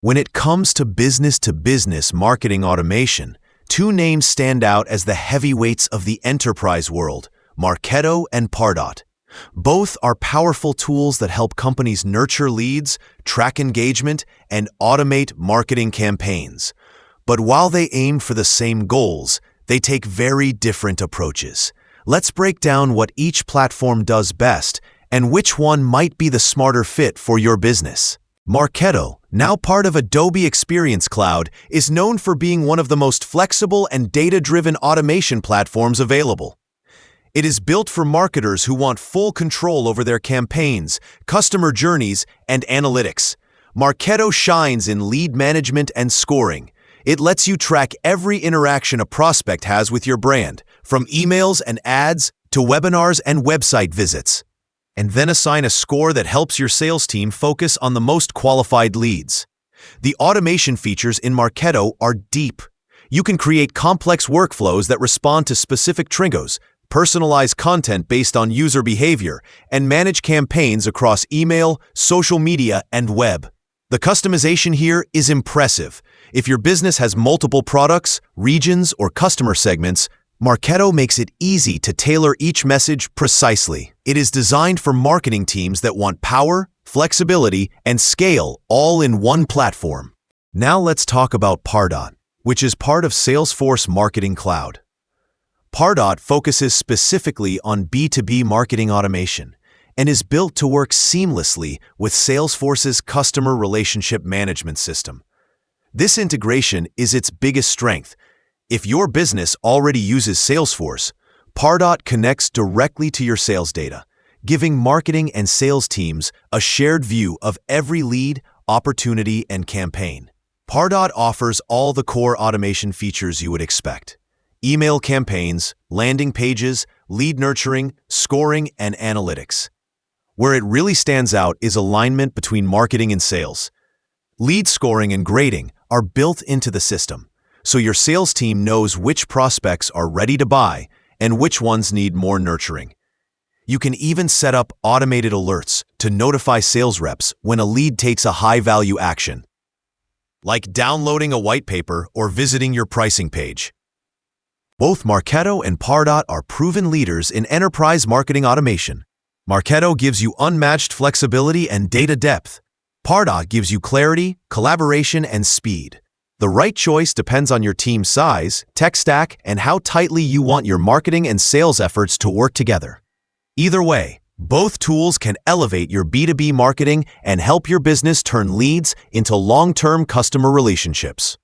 When it comes to business-to-business marketing automation, two names stand out as the heavyweights of the enterprise world: Marketo and Pardot. Both are powerful tools that help companies nurture leads, track engagement, and automate marketing campaigns. But while they aim for the same goals, they take very different approaches. Let's break down what each platform does best and which one might be the smarter fit for your business. Marketo, now part of Adobe Experience Cloud, is known for being one of the most flexible and data-driven automation platforms available. It is built for marketers who want full control over their campaigns, customer journeys, and analytics. Marketo shines in lead management and scoring. It lets you track every interaction a prospect has with your brand, from emails and ads to webinars and website visits, and then assign a score that helps your sales team focus on the most qualified leads. The automation features in Marketo are deep. You can create complex workflows that respond to specific triggers, personalize content based on user behavior, and manage campaigns across email, social media, and web. The customization here is impressive. If your business has multiple products, regions, or customer segments, Marketo makes it easy to tailor each message precisely. It is designed for marketing teams that want power, flexibility, and scale all in one platform. Now let's talk about Pardot, which is part of Salesforce Marketing Cloud. Pardot focuses specifically on B2B marketing automation and is built to work seamlessly with Salesforce's customer relationship management system. This integration is its biggest strength. If your business already uses Salesforce, Pardot connects directly to your sales data, giving marketing and sales teams a shared view of every lead, opportunity, and campaign. Pardot offers all the core automation features you would expect: email campaigns, landing pages, lead nurturing, scoring, and analytics. Where it really stands out is alignment between marketing and sales. Lead scoring and grading are built into the system, so your sales team knows which prospects are ready to buy and which ones need more nurturing. You can even set up automated alerts to notify sales reps when a lead takes a high-value action, like downloading a white paper or visiting your pricing page. Both Marketo and Pardot are proven leaders in enterprise marketing automation. Marketo gives you unmatched flexibility and data depth. Pardot gives you clarity, collaboration, and speed. The right choice depends on your team size, tech stack, and how tightly you want your marketing and sales efforts to work together. Either way, both tools can elevate your B2B marketing and help your business turn leads into long-term customer relationships.